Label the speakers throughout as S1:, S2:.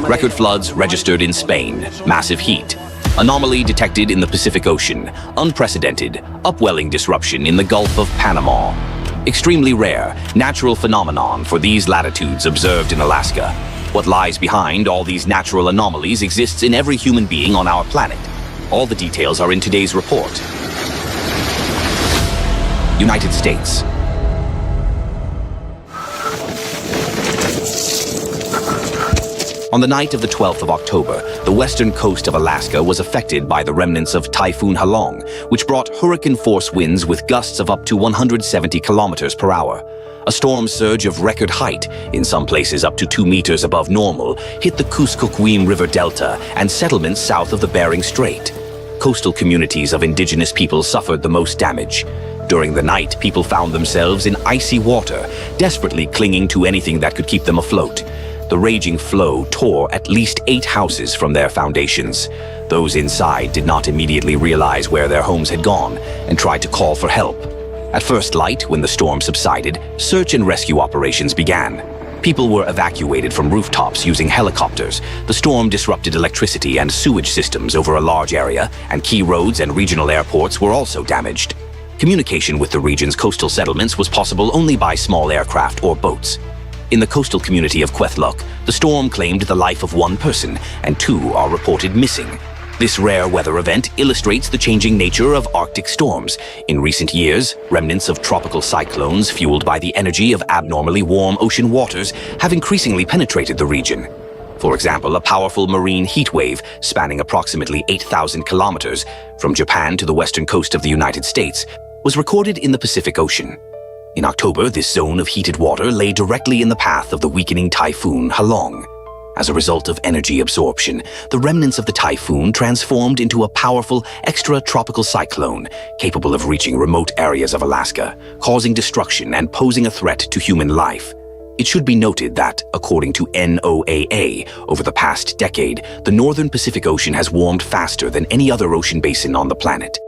S1: Record floods registered in Spain, massive heat, anomaly detected in the Pacific Ocean, unprecedented, upwelling disruption in the Gulf of Panama. Extremely rare, natural phenomenon for these latitudes observed in Alaska. What lies behind all these natural anomalies exists in every human being on our planet. All the details are in today's report. United States. On the night of the 12th of October, the western coast of Alaska was affected by the remnants of Typhoon Halong, which brought hurricane-force winds with gusts of up to 170 kilometers per hour. A storm surge of record height, in some places up to 2 meters above normal, hit the Kuskokwim River Delta and settlements south of the Bering Strait. Coastal communities of indigenous people suffered the most damage. During the night, people found themselves in icy water, desperately clinging to anything that could keep them afloat. The raging flow tore at least 8 houses from their foundations. Those inside did not immediately realize where their homes had gone and tried to call for help. At first light, when the storm subsided, search and rescue operations began. People were evacuated from rooftops using helicopters. The storm disrupted electricity and sewage systems over a large area, and key roads and regional airports were also damaged. Communication with the region's coastal settlements was possible only by small aircraft or boats. In the coastal community of Kwethluk, the storm claimed the life of 1 person, and 2 are reported missing. This rare weather event illustrates the changing nature of Arctic storms. In recent years, remnants of tropical cyclones fueled by the energy of abnormally warm ocean waters have increasingly penetrated the region. For example, a powerful marine heat wave spanning approximately 8,000 kilometers from Japan to the western coast of the United States was recorded in the Pacific Ocean. In October, this zone of heated water lay directly in the path of the weakening Typhoon Halong. As a result of energy absorption, the remnants of the typhoon transformed into a powerful extratropical cyclone capable of reaching remote areas of Alaska, causing destruction and posing a threat to human life. It should be noted that, according to NOAA, over the past decade, the northern Pacific Ocean has warmed faster than any other ocean basin on the planet.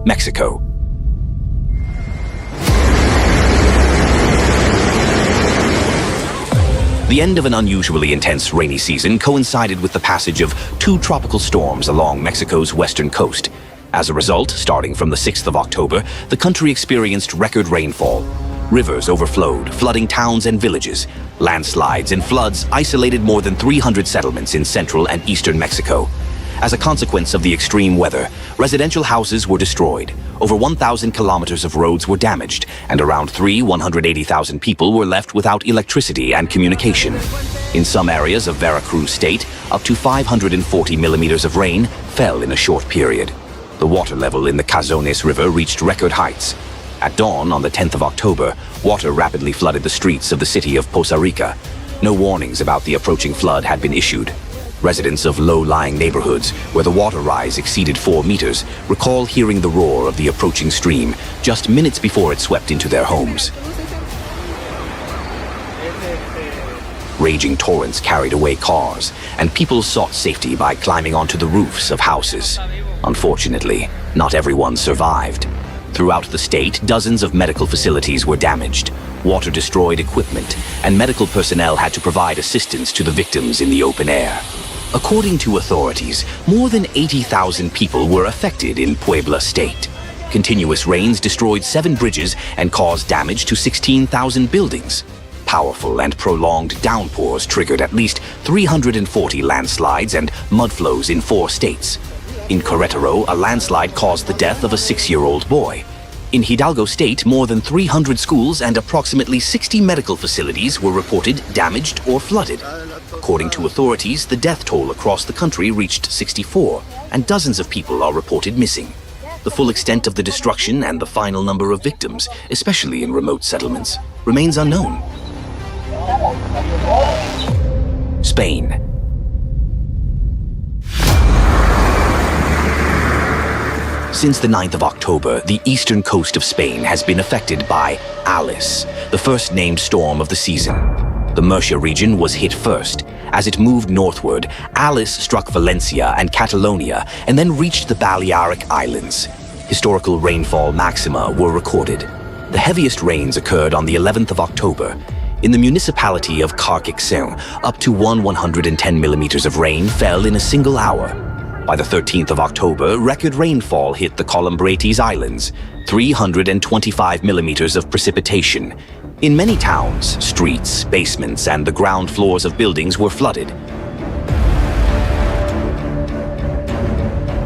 S1: Mexico. The end of an unusually intense rainy season coincided with the passage of 2 tropical storms along Mexico's western coast. As a result, starting from the 6th of October, the country experienced record rainfall. Rivers overflowed, flooding towns and villages. Landslides and floods isolated more than 300 settlements in central and eastern Mexico. As a consequence of the extreme weather, residential houses were destroyed, over 1,000 kilometers of roads were damaged, and around 180,000 people were left without electricity and communication. In some areas of Veracruz state, up to 540 millimeters of rain fell in a short period. The water level in the Cazones River reached record heights. At dawn on the 10th of October, water rapidly flooded the streets of the city of Poza Rica. No warnings about the approaching flood had been issued. Residents of low-lying neighborhoods, where the water rise exceeded 4 meters, recall hearing the roar of the approaching stream just minutes before it swept into their homes. Raging torrents carried away cars, and people sought safety by climbing onto the roofs of houses. Unfortunately, not everyone survived. Throughout the state, dozens of medical facilities were damaged. Water destroyed equipment, and medical personnel had to provide assistance to the victims in the open air. According to authorities, more than 80,000 people were affected in Puebla state. Continuous rains destroyed 7 bridges and caused damage to 16,000 buildings. Powerful and prolonged downpours triggered at least 340 landslides and mudflows in 4 states. In Querétaro, a landslide caused the death of a 6-year-old boy. In Hidalgo state, more than 300 schools and approximately 60 medical facilities were reported damaged or flooded. According to authorities, the death toll across the country reached 64, and dozens of people are reported missing. The full extent of the destruction and the final number of victims, especially in remote settlements, remains unknown. Spain. Since the 9th of October, the eastern coast of Spain has been affected by Alice, the first named storm of the season. The Murcia region was hit first. As it moved northward, Alice struck Valencia and Catalonia and then reached the Balearic Islands. Historical rainfall maxima were recorded. The heaviest rains occurred on the 11th of October. In the municipality of Karkikseong, up to 110 millimeters of rain fell in a single hour. By the 13th of October, record rainfall hit the Columbrates Islands, 325 millimeters of precipitation. In many towns, streets, basements, and the ground floors of buildings were flooded.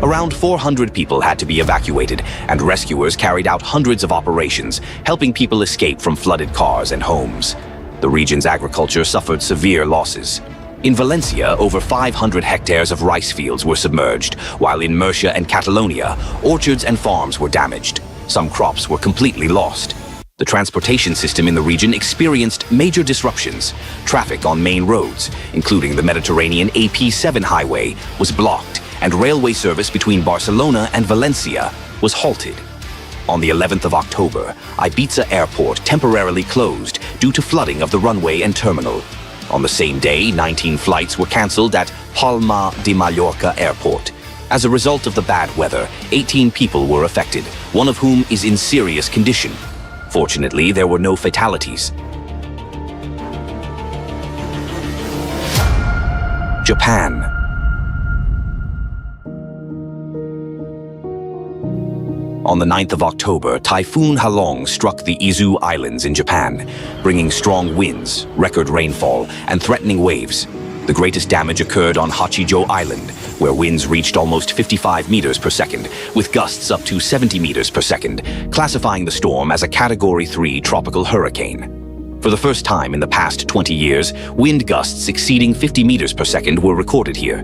S1: Around 400 people had to be evacuated, and rescuers carried out hundreds of operations, helping people escape from flooded cars and homes. The region's agriculture suffered severe losses. In Valencia, over 500 hectares of rice fields were submerged, while in Murcia and Catalonia, orchards and farms were damaged. Some crops were completely lost. The transportation system in the region experienced major disruptions. Traffic on main roads, including the Mediterranean AP7 highway, was blocked, and railway service between Barcelona and Valencia was halted. On the 11th of October, Ibiza Airport temporarily closed due to flooding of the runway and terminal. On the same day, 19 flights were cancelled at Palma de Mallorca Airport. As a result of the bad weather, 18 people were affected, one of whom is in serious condition. Fortunately, there were no fatalities. Japan. On the 9th of October, Typhoon Halong struck the Izu Islands in Japan, bringing strong winds, record rainfall, and threatening waves. The greatest damage occurred on Hachijo Island, where winds reached almost 55 meters per second, with gusts up to 70 meters per second, classifying the storm as a Category 3 tropical hurricane. For the first time in the past 20 years, wind gusts exceeding 50 meters per second were recorded here.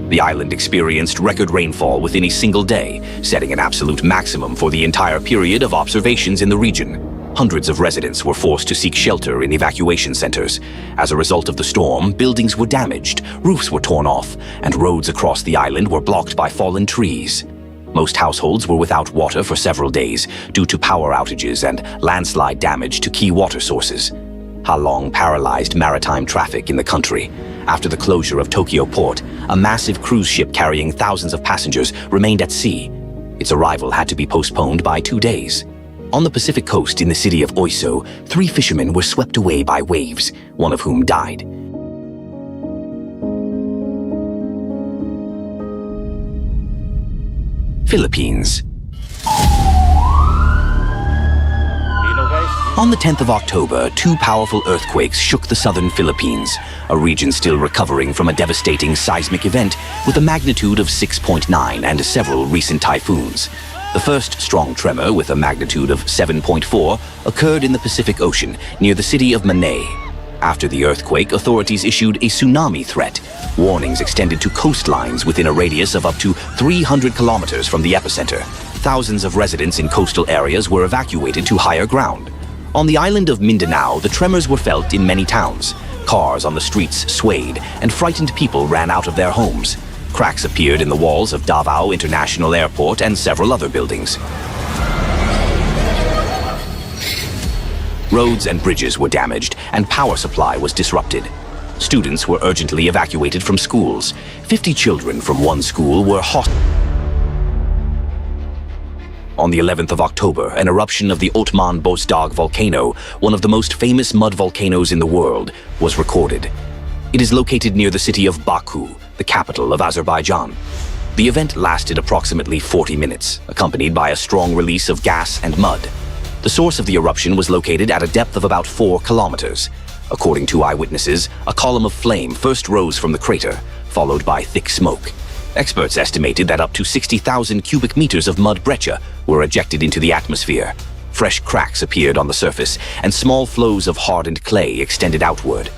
S1: The island experienced record rainfall within a single day, setting an absolute maximum for the entire period of observations in the region. Hundreds of residents were forced to seek shelter in evacuation centers. As a result of the storm, buildings were damaged, roofs were torn off, and roads across the island were blocked by fallen trees. Most households were without water for several days due to power outages and landslide damage to key water sources. Halong paralyzed maritime traffic in the country. After the closure of Tokyo port, a massive cruise ship carrying thousands of passengers remained at sea. Its arrival had to be postponed by 2 days. On the Pacific coast in the city of Oiso, 3 fishermen were swept away by waves, one of whom died. Philippines. On the 10th of October, 2 powerful earthquakes shook the southern Philippines, a region still recovering from a devastating seismic event with a magnitude of 6.9 and several recent typhoons. The first strong tremor, with a magnitude of 7.4, occurred in the Pacific Ocean near the city of Manay. After the earthquake, authorities issued a tsunami threat. Warnings extended to coastlines within a radius of up to 300 kilometers from the epicenter. Thousands of residents in coastal areas were evacuated to higher ground. On the island of Mindanao, the tremors were felt in many towns. Cars on the streets swayed, and frightened people ran out of their homes. Cracks appeared in the walls of Davao International Airport and several other buildings. Roads and bridges were damaged, and power supply was disrupted. Students were urgently evacuated from schools. 50 children from one school were hospitalized. On the 11th of October, an eruption of the Otman Bozdag volcano, one of the most famous mud volcanoes in the world, was recorded. It is located near the city of Baku, the capital of Azerbaijan. The event lasted approximately 40 minutes, accompanied by a strong release of gas and mud. The source of the eruption was located at a depth of about 4 kilometers. According to eyewitnesses, a column of flame first rose from the crater, followed by thick smoke. Experts estimated that up to 60,000 cubic meters of mud breccia were ejected into the atmosphere. Fresh cracks appeared on the surface, and small flows of hardened clay extended outward.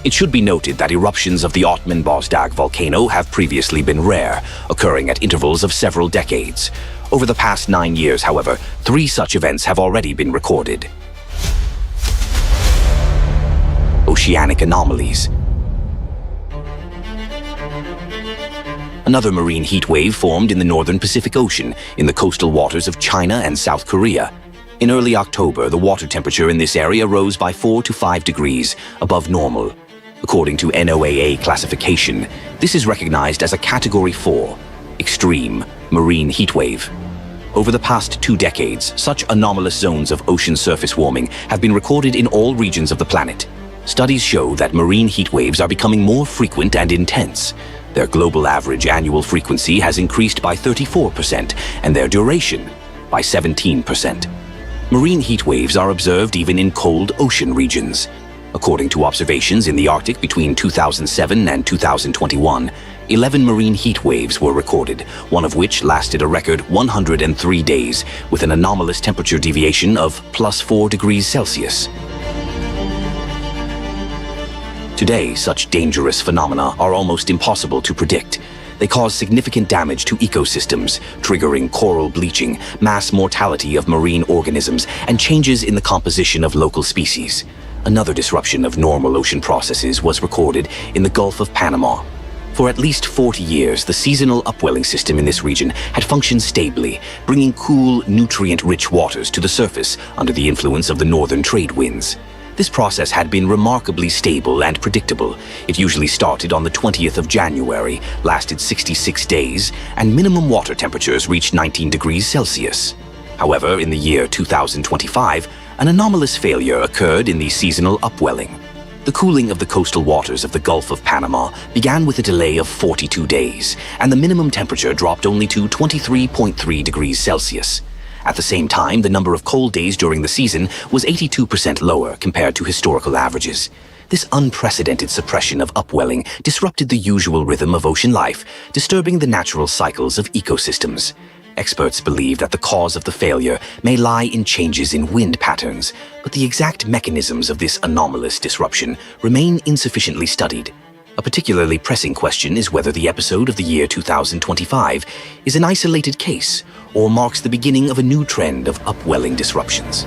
S1: It should be noted that eruptions of the Otman Bozdag volcano have previously been rare, occurring at intervals of several decades. Over the past 9 years, however, 3 such events have already been recorded. Oceanic anomalies. Another marine heat wave formed in the northern Pacific Ocean, in the coastal waters of China and South Korea. In early October, the water temperature in this area rose by 4 to 5 degrees above normal. According to NOAA classification, this is recognized as a Category 4, extreme marine heat wave. Over the past 2 decades, such anomalous zones of ocean surface warming have been recorded in all regions of the planet. Studies show that marine heat waves are becoming more frequent and intense. Their global average annual frequency has increased by 34% and their duration by 17%. Marine heat waves are observed even in cold ocean regions. According to observations in the Arctic between 2007 and 2021, 11 marine heat waves were recorded, one of which lasted a record 103 days, with an anomalous temperature deviation of +4 degrees Celsius. Today, such dangerous phenomena are almost impossible to predict. They cause significant damage to ecosystems, triggering coral bleaching, mass mortality of marine organisms, and changes in the composition of local species. Another disruption of normal ocean processes was recorded in the Gulf of Panama. For at least 40 years, the seasonal upwelling system in this region had functioned stably, bringing cool, nutrient-rich waters to the surface under the influence of the northern trade winds. This process had been remarkably stable and predictable. It usually started on the 20th of January, lasted 66 days, and minimum water temperatures reached 19 degrees Celsius. However, in the year 2025, an anomalous failure occurred in the seasonal upwelling. The cooling of the coastal waters of the Gulf of Panama began with a delay of 42 days, and the minimum temperature dropped only to 23.3 degrees Celsius. At the same time, the number of cold days during the season was 82% lower compared to historical averages. This unprecedented suppression of upwelling disrupted the usual rhythm of ocean life, disturbing the natural cycles of ecosystems. Experts believe that the cause of the failure may lie in changes in wind patterns, but the exact mechanisms of this anomalous disruption remain insufficiently studied. A particularly pressing question is whether the episode of the year 2025 is an isolated case or marks the beginning of a new trend of upwelling disruptions.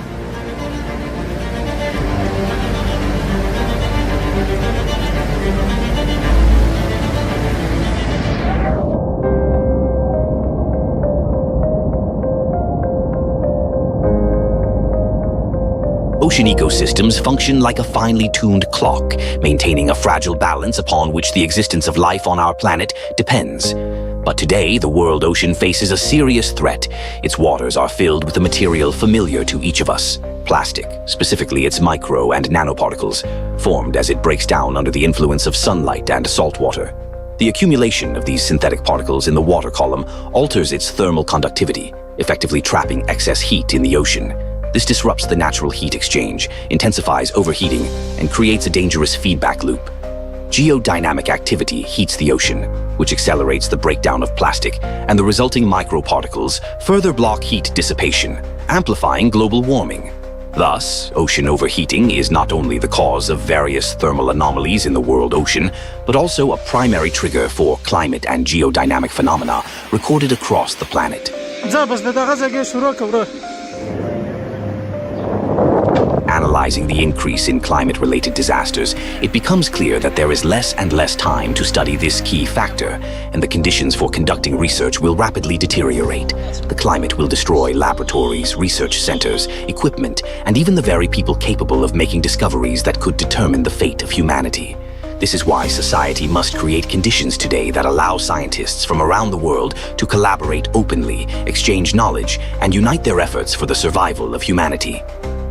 S1: Ocean ecosystems function like a finely tuned clock, maintaining a fragile balance upon which the existence of life on our planet depends. But today, the world ocean faces a serious threat. Its waters are filled with a material familiar to each of us: plastic, specifically its micro and nanoparticles, formed as it breaks down under the influence of sunlight and salt water. The accumulation of these synthetic particles in the water column alters its thermal conductivity, effectively trapping excess heat in the ocean. This disrupts the natural heat exchange, intensifies overheating, and creates a dangerous feedback loop. Geodynamic activity heats the ocean, which accelerates the breakdown of plastic, and the resulting microparticles further block heat dissipation, amplifying global warming. Thus, ocean overheating is not only the cause of various thermal anomalies in the world ocean, but also a primary trigger for climate and geodynamic phenomena recorded across the planet. Analyzing the increase in climate-related disasters, it becomes clear that there is less and less time to study this key factor, and the conditions for conducting research will rapidly deteriorate. The climate will destroy laboratories, research centers, equipment, and even the very people capable of making discoveries that could determine the fate of humanity. This is why society must create conditions today that allow scientists from around the world to collaborate openly, exchange knowledge, and unite their efforts for the survival of humanity.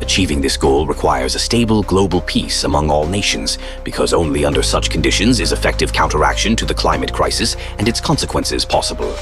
S1: Achieving this goal requires a stable global peace among all nations, because only under such conditions is effective counteraction to the climate crisis and its consequences possible.